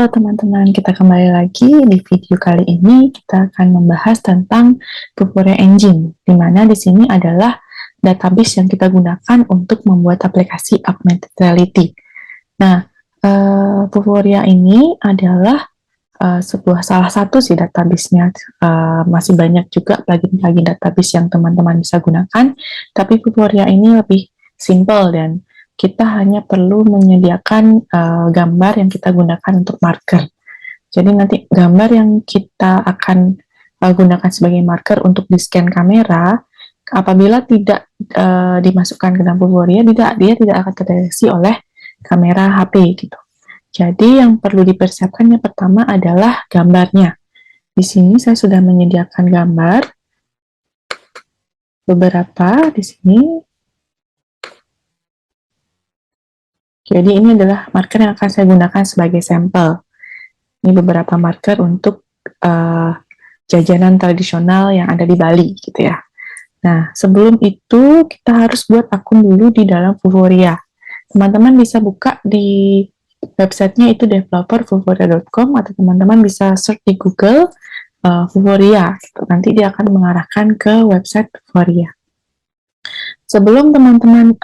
Halo teman-teman, kita kembali lagi. Di video kali ini kita akan membahas tentang Vuforia Engine, di mana di sini adalah database yang kita gunakan untuk membuat aplikasi augmented reality. Nah, Vuforia ini adalah salah satu sih database-nya. Masih banyak juga plugin-plugin database yang teman-teman bisa gunakan, tapi Vuforia ini lebih simple dan kita hanya perlu menyediakan gambar yang kita gunakan untuk marker. Jadi nanti gambar yang kita akan gunakan sebagai marker untuk di-scan kamera, apabila tidak dimasukkan ke dalam Vuforia, dia tidak akan terdeteksi oleh kamera HP gitu. Jadi yang perlu dipersiapkan yang pertama adalah gambarnya. Di sini saya sudah menyediakan gambar beberapa di sini. Jadi ini adalah marker yang akan saya gunakan sebagai sampel. Ini beberapa marker untuk jajanan tradisional yang ada di Bali gitu ya. Nah, sebelum itu kita harus buat akun dulu di dalam Vuforia. Teman-teman bisa buka di websitenya itu developer.vuforia.com, atau teman-teman bisa search di Google Vuforia. Gitu. Nanti dia akan mengarahkan ke website Vuforia. Sebelum teman-teman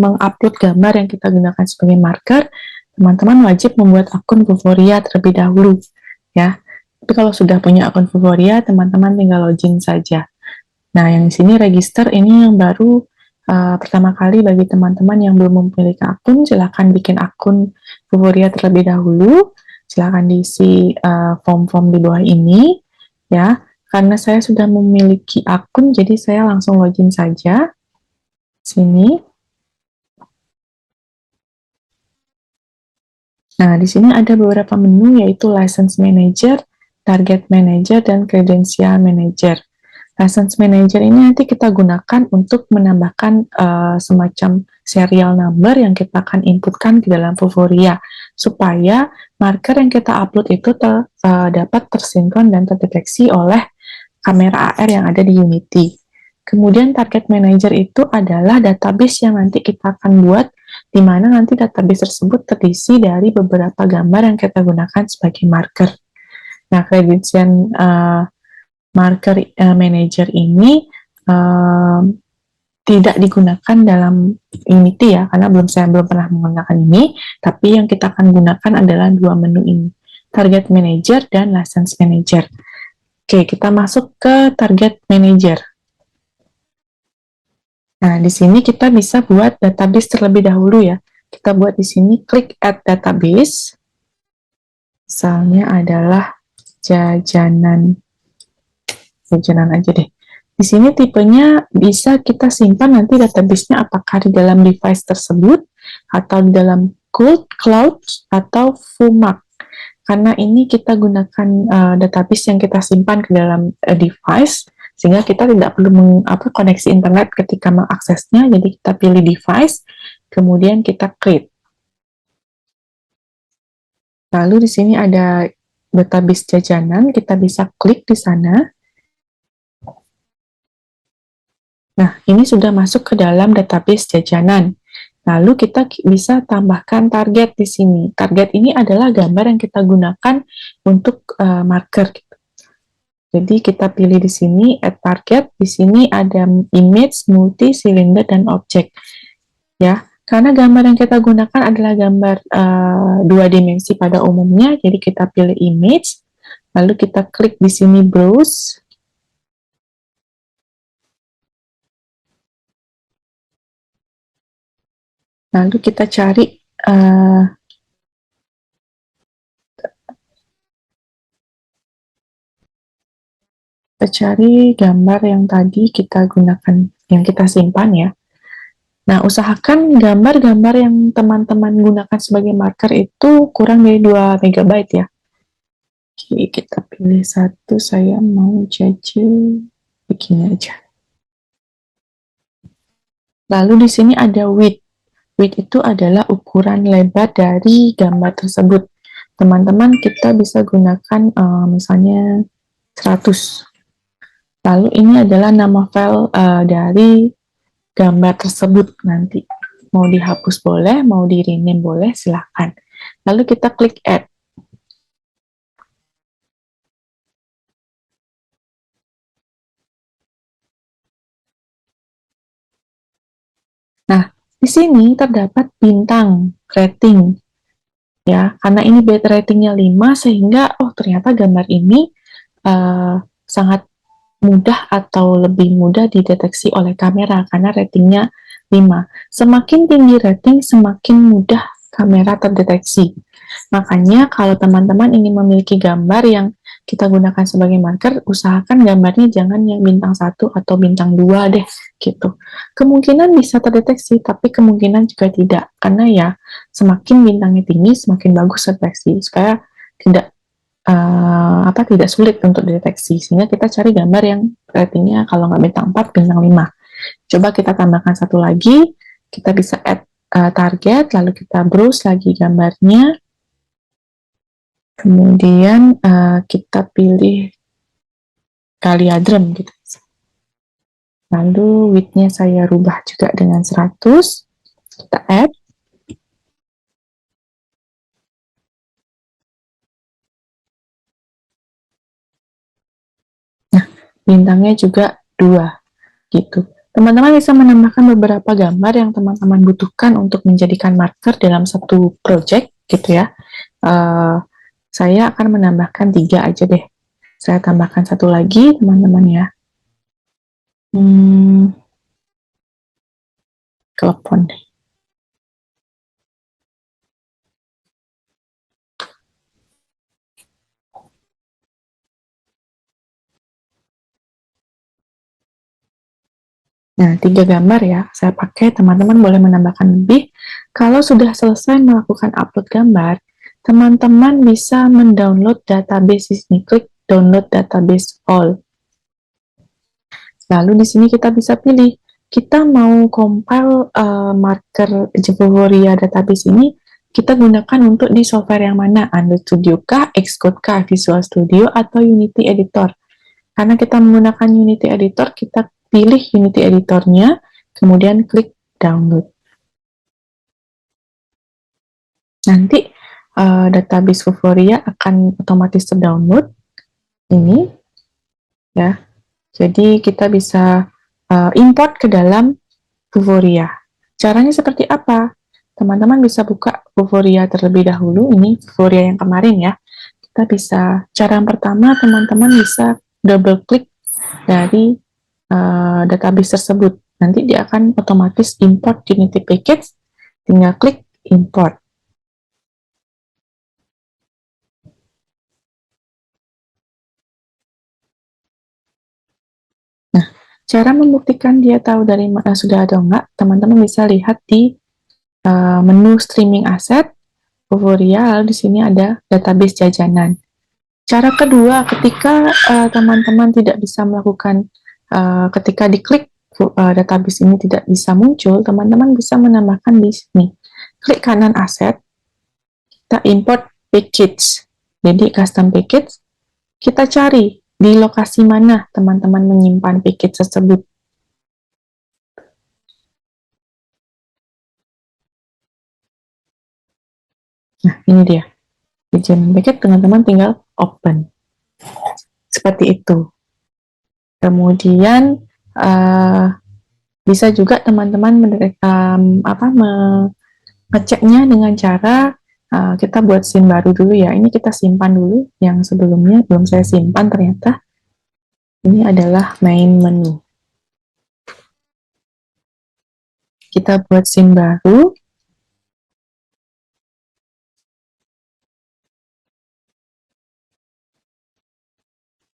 mengupload gambar yang kita gunakan sebagai marker, teman-teman wajib membuat akun Vuforia terlebih dahulu, ya. Tapi kalau sudah punya akun Vuforia, teman-teman tinggal login saja. Nah, yang di sini register ini yang baru pertama kali bagi teman-teman yang belum memiliki akun, silahkan bikin akun Vuforia terlebih dahulu. Silahkan diisi form-form di bawah ini, ya. Karena saya sudah memiliki akun, jadi saya langsung login saja. Sini. Nah, di sini ada beberapa menu, yaitu License Manager, Target Manager, dan Credential Manager. License Manager ini nanti kita gunakan untuk menambahkan semacam serial number yang kita akan inputkan ke dalam Vuforia, supaya marker yang kita upload itu dapat tersinkron dan terdeteksi oleh kamera AR yang ada di Unity. Kemudian Target Manager itu adalah database yang nanti kita akan buat, di mana nanti database tersebut terisi dari beberapa gambar yang kita gunakan sebagai marker. Nah, Credential Marker Manager ini tidak digunakan dalam Unity ya, karena saya belum pernah menggunakan ini, tapi yang kita akan gunakan adalah dua menu ini, Target Manager dan License Manager. Oke, kita masuk ke Target Manager. Nah, di sini kita bisa buat database terlebih dahulu ya. Kita buat di sini klik Add Database. Misalnya adalah jajanan aja deh. Di sini tipenya bisa kita simpan nanti database-nya apakah di dalam device tersebut, atau di dalam cloud, atau Fumac. Karena ini kita gunakan database yang kita simpan ke dalam device, sehingga kita tidak perlu koneksi internet ketika mengaksesnya. Jadi kita pilih device, kemudian kita create. Lalu di sini ada database jajanan, kita bisa klik di sana. Nah, ini sudah masuk ke dalam database jajanan. Lalu kita bisa tambahkan target di sini. Target ini adalah gambar yang kita gunakan untuk marker. Jadi kita pilih di sini add target. Di sini ada image, multi, silinder, dan objek. Ya, karena gambar yang kita gunakan adalah gambar dua dimensi pada umumnya. Jadi kita pilih image. Lalu kita klik di sini browse. Lalu kita cari gambar yang tadi kita gunakan, yang kita simpan ya. Nah, usahakan gambar-gambar yang teman-teman gunakan sebagai marker itu kurang dari 2 MB ya. Oke, kita pilih satu, saya mau jajal begini aja. Lalu di sini ada width. Width itu adalah ukuran lebar dari gambar tersebut. Teman-teman kita bisa gunakan misalnya 100. Lalu ini adalah nama file dari gambar tersebut nanti. Mau dihapus boleh, mau di rename boleh, silahkan. Lalu kita klik add. Di sini terdapat bintang, rating, ya. Karena ini bed ratingnya 5, sehingga, oh ternyata gambar ini sangat mudah atau lebih mudah dideteksi oleh kamera karena ratingnya 5. Semakin tinggi rating, semakin mudah kamera terdeteksi. Makanya kalau teman-teman ingin memiliki gambar yang kita gunakan sebagai marker, usahakan gambarnya jangan yang bintang 1 atau bintang 2 deh, gitu. Kemungkinan bisa terdeteksi, tapi kemungkinan juga tidak. Karena ya, semakin bintangnya tinggi, semakin bagus terdeteksi, supaya tidak tidak sulit untuk dideteksi, sehingga kita cari gambar yang ratingnya kalau nggak bintang 4, bintang 5. Coba kita tambahkan satu lagi, kita bisa add target, lalu kita browse lagi gambarnya, kemudian kita pilih Kaliadrem gitu. Lalu width-nya saya rubah juga dengan 100, kita add. Nah, bintangnya juga 2, gitu. Teman-teman bisa menambahkan beberapa gambar yang teman-teman butuhkan untuk menjadikan marker dalam satu project, gitu ya. Saya akan menambahkan 3 aja deh. Saya tambahkan satu lagi, teman-teman ya. Telepon deh. Nah, 3 gambar ya, saya pakai, teman-teman boleh menambahkan lebih. Kalau sudah selesai melakukan upload gambar, teman-teman bisa mendownload database di sini, klik download database all. Lalu di sini kita bisa pilih, kita mau compile marker Vuforia database ini, kita gunakan untuk di software yang mana, Android Studio kah, Xcode kah, Visual Studio, atau Unity Editor. Karena kita menggunakan Unity Editor, kita pilih Unity Editornya, kemudian klik download. Nanti database Vuforia akan otomatis terdownload ini, ya. Jadi kita bisa import ke dalam Vuforia. Caranya seperti apa? Teman-teman bisa buka Vuforia terlebih dahulu. Ini Vuforia yang kemarin ya. Kita bisa, cara yang pertama teman-teman bisa double klik dari database tersebut. Nanti dia akan otomatis import Unity package, tinggal klik import. Nah, cara membuktikan dia tahu dari mana sudah ada enggak, teman-teman bisa lihat di menu streaming asset Vuforia, lalu di sini ada database jajanan. Cara kedua, ketika teman-teman tidak bisa melakukan, ketika diklik database ini tidak bisa muncul, teman-teman bisa menambahkan di sini. Klik kanan aset, kita import package. Jadi custom package, kita cari di lokasi mana teman-teman menyimpan package tersebut. Nah, ini dia. Di jajanan package, teman-teman tinggal open. Seperti itu. Kemudian bisa juga teman-teman mengeceknya dengan cara kita buat scene baru dulu ya. Ini kita simpan dulu, yang sebelumnya belum saya simpan ternyata. Ini adalah main menu. Kita buat scene baru.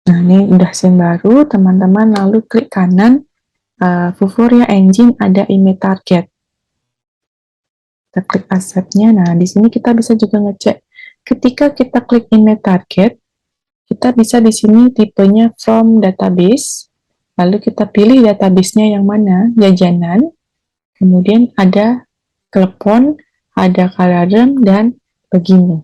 Nah, ini udah scene baru, teman-teman lalu klik kanan, Vuforia Engine ada image target. Kita klik asetnya. Nah, di sini kita bisa juga ngecek. Ketika kita klik image target, kita bisa di sini tipenya from database, lalu kita pilih database-nya yang mana, jajanan, kemudian ada telepon, ada Kaliadrem, dan begini.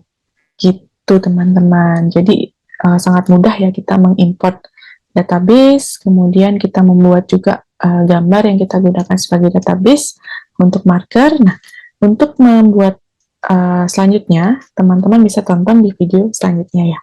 Gitu teman-teman. Jadi sangat mudah ya kita mengimport database, kemudian kita membuat juga gambar yang kita gunakan sebagai database untuk marker. Nah, untuk membuat selanjutnya, teman-teman bisa tonton di video selanjutnya ya.